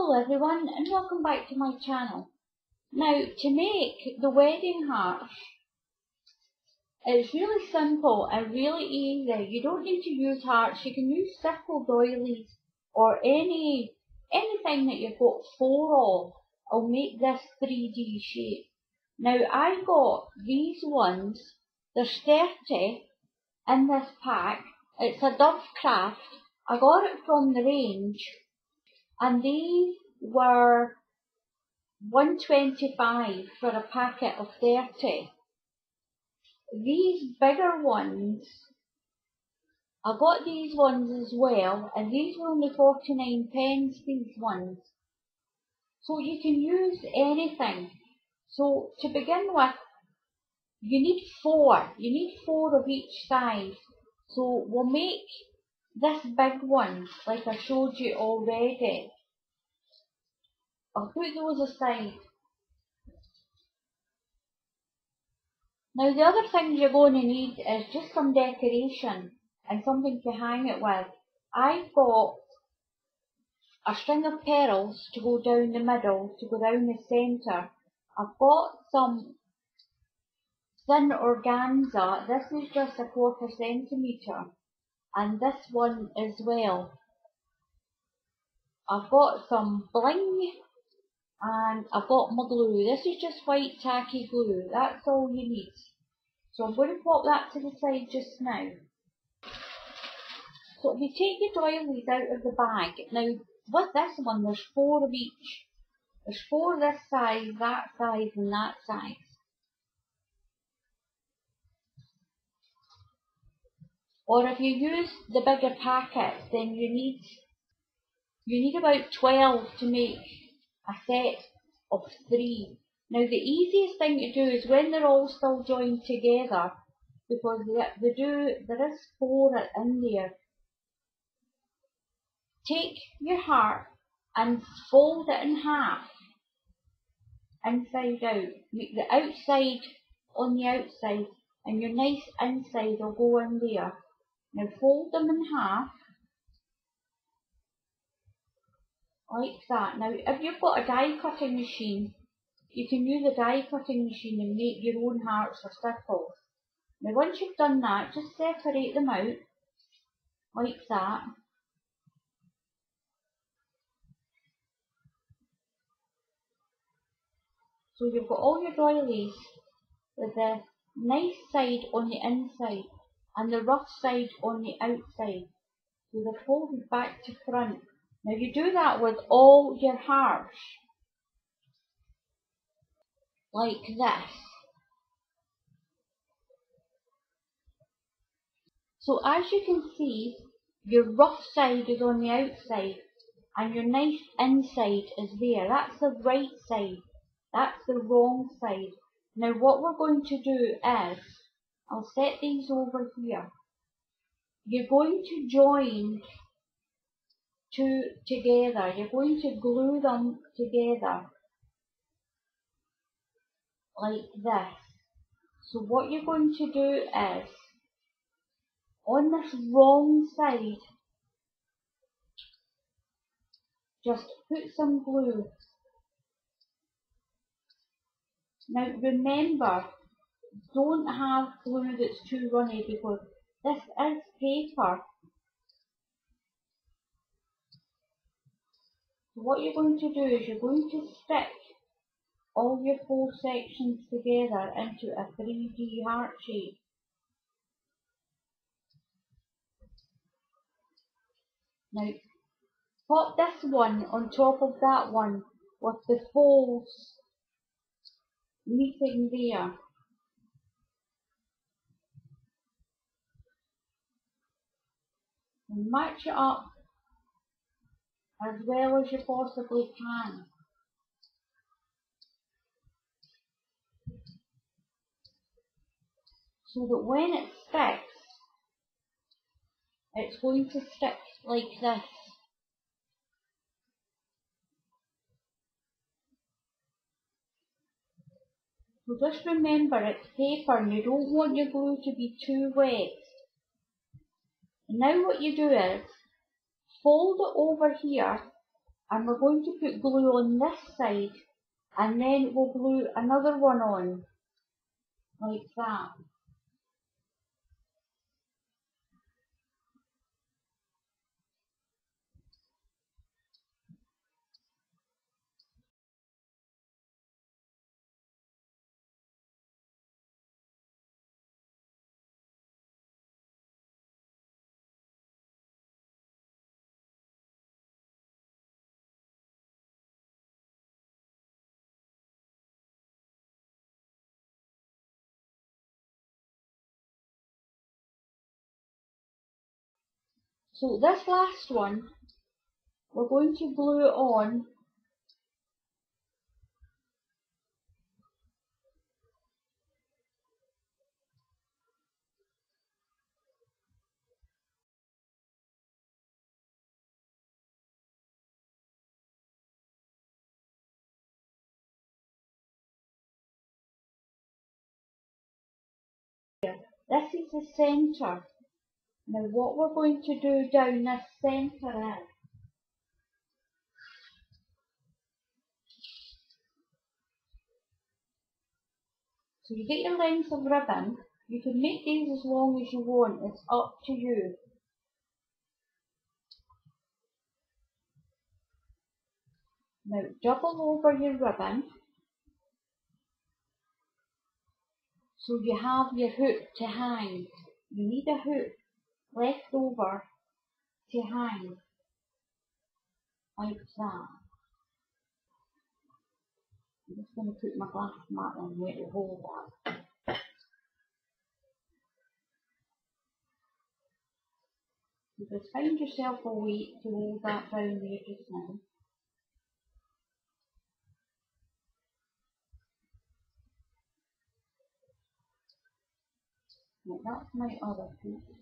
Hello everyone and welcome back to my channel. Now to make the wedding hearts, it's really simple and really easy. You don't need to use hearts, you can use circle doilies or anything that you've got 4 of. I'll make this 3D shape. Now I got these ones, there's 30 in this pack. It's a Dove Craft. I got it from the range. And these were $1.25 for a packet of 30. These bigger ones, I got these ones as well, and these were only 49p, these ones. So you can use anything. So to begin with, you need 4. You need 4 of each size. So we'll make this big one, like I showed you already. I'll put those aside. Now the other things you're going to need is just some decoration and something to hang it with. I've got a string of pearls to go down the middle, to go down the centre. I've got some thin organza. This is just a 1/4 centimetre. And this one as well. I've got some bling and I've got my glue. This is just white tacky glue. That's all you need. So I'm going to pop that to the side just now. So if you take your doilies out of the bag, now with this one there's 4 of each. There's 4 this size, that size and that size. Or if you use the bigger packets, then you need about 12 to make a set of 3. Now the easiest thing to do is when they're all still joined together, because there is 4 in there. Take your heart and fold it in half, inside out. Make the outside on the outside, and your nice inside will go in there. Now fold them in half, like that. Now if you've got a die cutting machine, you can use a die cutting machine and make your own hearts or circles. Now once you've done that, just separate them out, like that. So you've got all your doilies with the nice side on the inside and the rough side on the outside. So they're folded back to front. Now you do that with all your hearts, like this. So as you can see, your rough side is on the outside and your nice inside is there. That's the right side. That's the wrong side. Now what we're going to do is, I'll set these over here. You're going to join 2 together. You're going to glue them together like this. So what you're going to do is, on this wrong side, just put some glue. Now remember, don't have glue that's too runny because this is paper. So what you're going to do is you're going to stick all your 4 sections together into a 3D heart shape. Now pop this one on top of that one with the folds meeting there. And match it up as well as you possibly can. So that when it sticks, it's going to stick like this. So just remember, it's paper and you don't want your glue to be too wet. And now what you do is, fold it over here and we're going to put glue on this side, and then we'll glue another one on, like that. So this last one, we're going to glue it on here. This is the centre. Now what we're going to do down this centre is, so you get your lengths of ribbon. You can make these as long as you want, it's up to you. Now double over your ribbon, so you have your hook to hang. You need a hook left over to hang, like that. I'm just going to put my glass mat on here to hold that. So just find yourself a weight to hold that down there just now. Right, that's my other piece.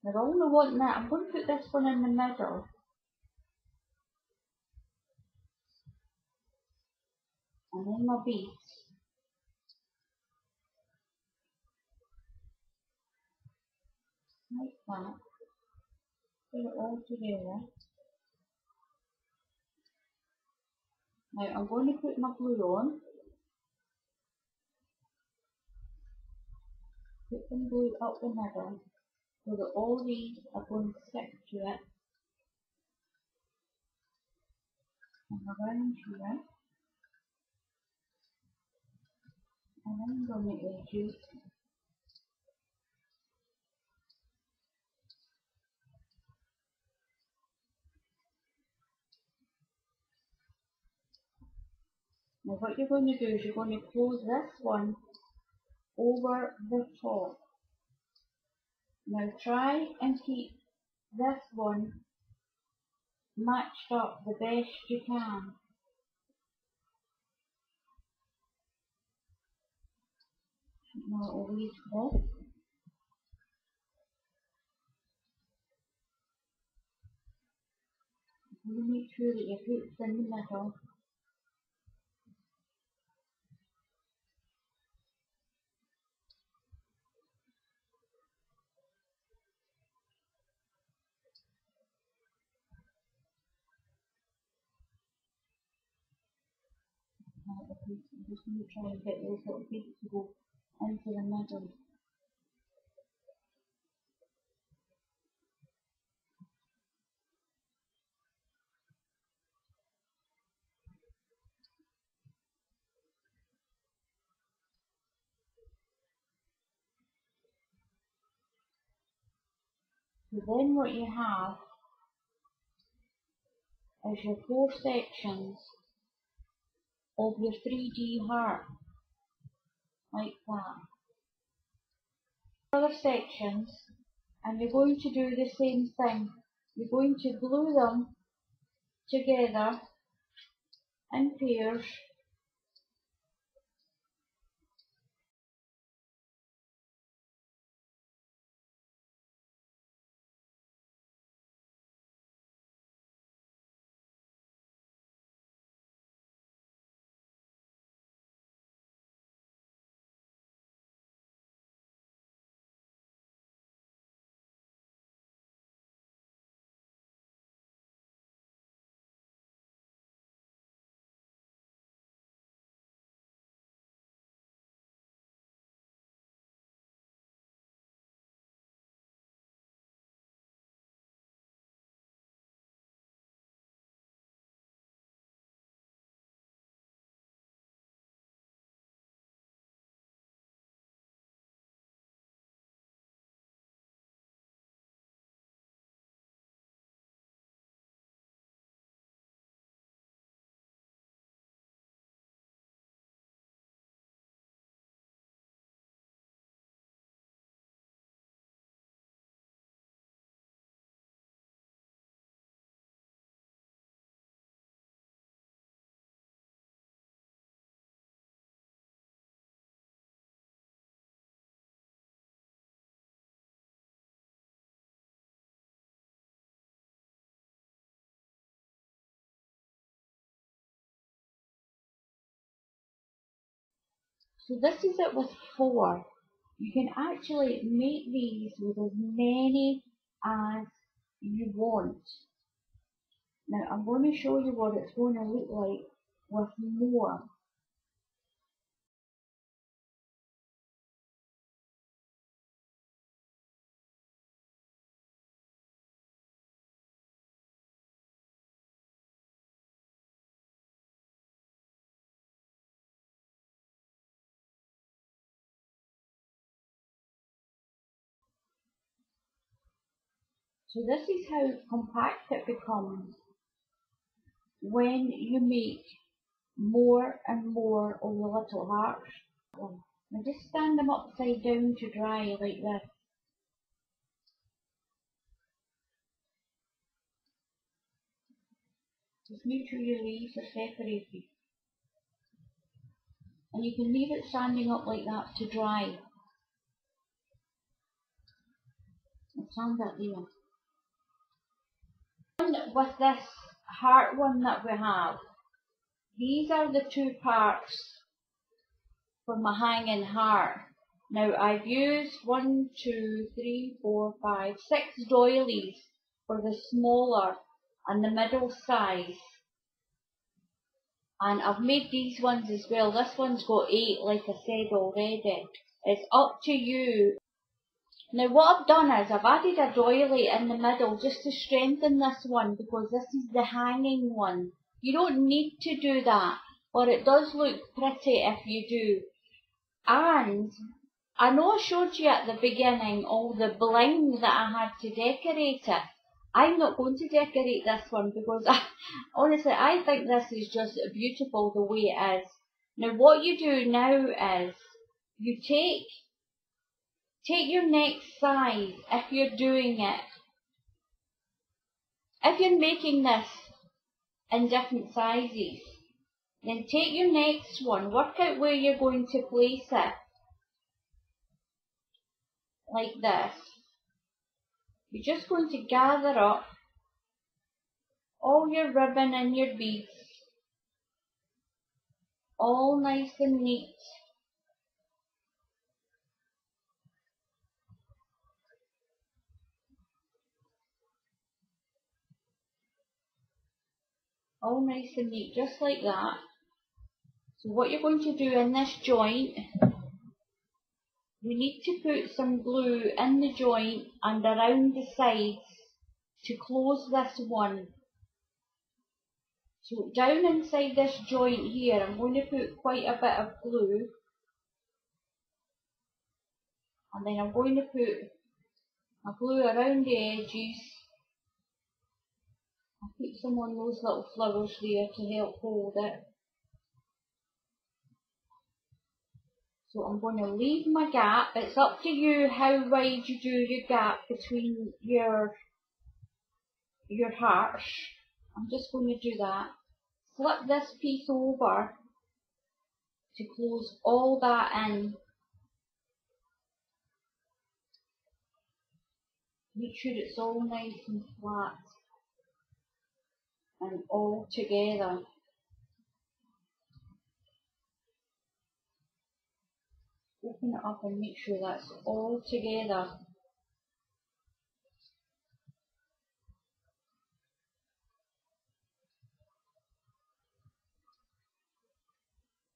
Now I only want that. I'm going to put this one in the middle. And then my base. Like that. Put it all together. Now I'm going to put my glue on. Put some glue up the middle so that all these are going to stick to it. And around here. And then I'm going to edges. Now what you're going to do is you're going to close this one over the top. Now try and keep this one matched up the best you can. Now it'll leave this. You make sure that your hook's in the middle. I'm just going to try and get those little beads to go into the middle. So then what you have is your 4 sections of your 3D heart, like that. Other sections, and you're going to do the same thing. You're going to glue them together in pairs. So this is it with 4. You can actually make these with as many as you want. Now I'm going to show you what it's going to look like with more. So this is how compact it becomes when you make more and more of the little hearts. Now just stand them upside down to dry like this. Just make sure your leaves are separated. And you can leave it standing up like that to dry. I'll stand that there. With this heart one that we have, these are the 2 parts for my hanging heart. Now I've used 1, 2, 3, 4, 5, 6 doilies for the smaller and the middle size. And I've made these ones as well. This one's got 8 like I said already. It's up to you. Now what I've done is I've added a doily in the middle just to strengthen this one because this is the hanging one. You don't need to do that, but it does look pretty if you do. And I know I showed you at the beginning all the bling that I had to decorate it. I'm not going to decorate this one because honestly I think this is just beautiful the way it is. Now what you do now is you take your next size if you're doing it. If you're making this in different sizes, then take your next one, work out where you're going to place it. Like this. You're just going to gather up all your ribbon and your beads, all nice and neat. All nice and neat, just like that. So what you're going to do in this joint, we need to put some glue in the joint and around the sides to close this one. So down inside this joint here, I'm going to put quite a bit of glue. And then I'm going to put my glue around the edges. I'll put some on those little flowers there to help hold it. So I'm going to leave my gap. It's up to you how wide you do your gap between your hearts. I'm just going to do that. Flip this piece over to close all that in. Make sure it's all nice and flat and all together. Open it up and make sure that's all together.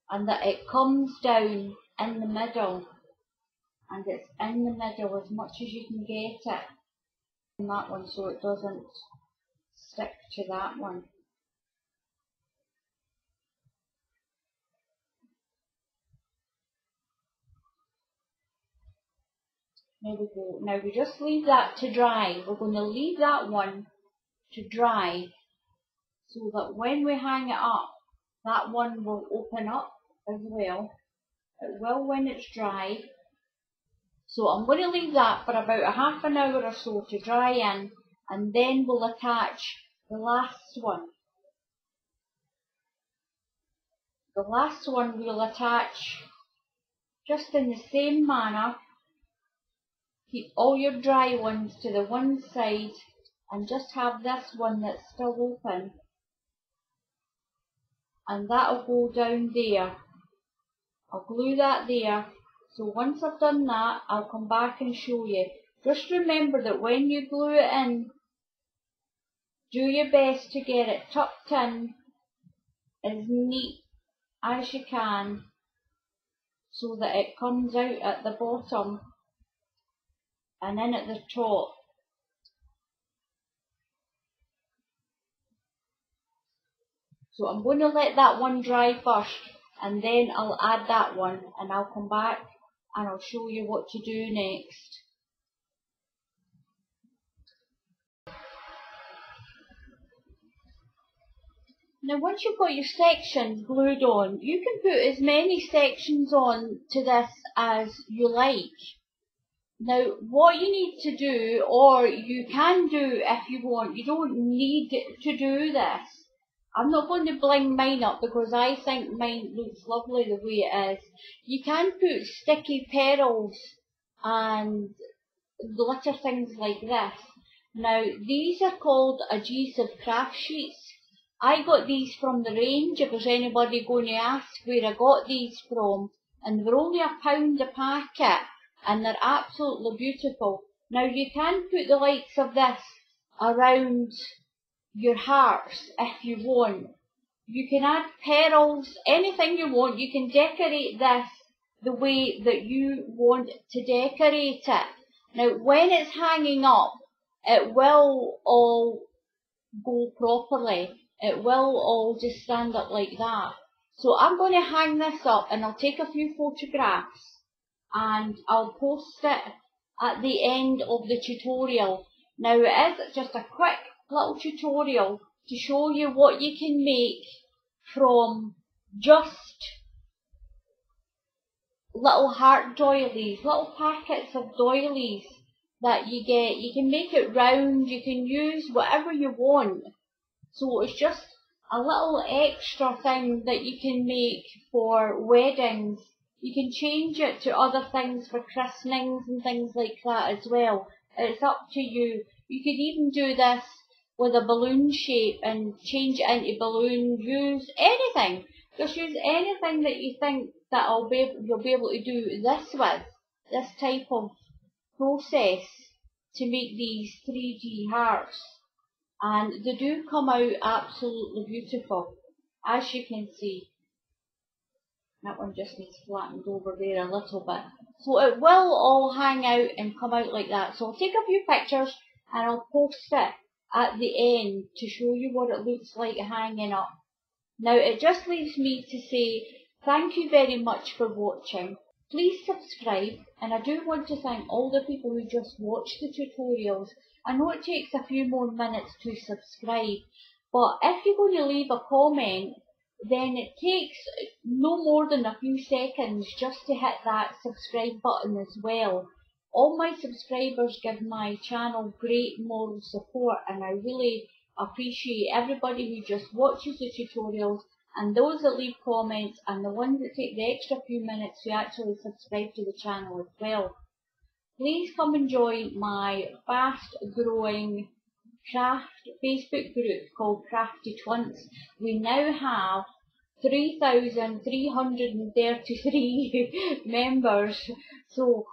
And that it comes down in the middle. And it's in the middle as much as you can get it. In that one so it doesn't stick to that one. There we go. Now we just leave that to dry. We're going to leave that one to dry so that when we hang it up, that one will open up as well. It will when it's dry. So I'm going to leave that for about a half an hour or so to dry in, and then we'll attach the last one. The last one we'll attach just in the same manner. Keep all your dry ones to the one side and just have this one that's still open. And that'll go down there I'll glue that there. So once I've done that, I'll come back and show you. Just remember that when you glue it in, do your best to get it tucked in as neat as you can so that it comes out at the bottom and in at the top. So I'm going to let that one dry first, and then I'll add that one, and I'll come back and I'll show you what to do next. Now once you've got your sections glued on, you can put as many sections on to this as you like. Now what you need to do, or you can do if you want, you don't need to do this. I'm not going to bling mine up because I think mine looks lovely the way it is. You can put sticky petals and glitter things like this. Now these are called adhesive craft sheets. I got these from the range, if there's anybody going to ask where I got these from, and they're only £1 a packet and they're absolutely beautiful. Now you can put the likes of this around your hearts if you want. You can add petals, anything you want. You can decorate this the way that you want to decorate it. Now when it's hanging up, it will all go properly. It will all just stand up like that. So I'm going to hang this up and I'll take a few photographs and I'll post it at the end of the tutorial. Now it is just a quick little tutorial to show you what you can make from just little heart doilies, little packets of doilies that you get. You can make it round, you can use whatever you want. So it's just a little extra thing that you can make for weddings. You can change it to other things for christenings and things like that as well. It's up to you. You could even do this with a balloon shape and change it into balloon. Use anything. Just use anything that you think that you'll be able to do this with. This type of process to make these 3D hearts. And they do come out absolutely beautiful, as you can see. That one just needs flattened over there a little bit. So it will all hang out and come out like that. So I'll take a few pictures and I'll post it at the end to show you what it looks like hanging up. Now it just leaves me to say thank you very much for watching. Please subscribe, and I do want to thank all the people who just watch the tutorials. I know it takes a few more minutes to subscribe, but if you're going to leave a comment, then it takes no more than a few seconds just to hit that subscribe button as well. All my subscribers give my channel great moral support, and I really appreciate everybody who just watches the tutorials, and those that leave comments, and the ones that take the extra few minutes to actually subscribe to the channel as well. Please come and join my fast growing craft Facebook group called Crafty Twins. We now have 3,333 members, so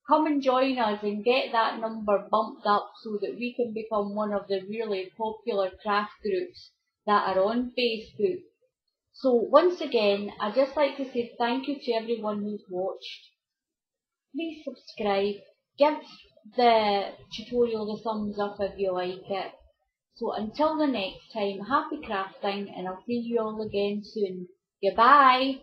come and join us and get that number bumped up so that we can become one of the really popular craft groups that are on Facebook. So once again, I'd just like to say thank you to everyone who's watched. Please subscribe, give the tutorial the thumbs up if you like it. So until the next time, happy crafting, and I'll see you all again soon. Goodbye!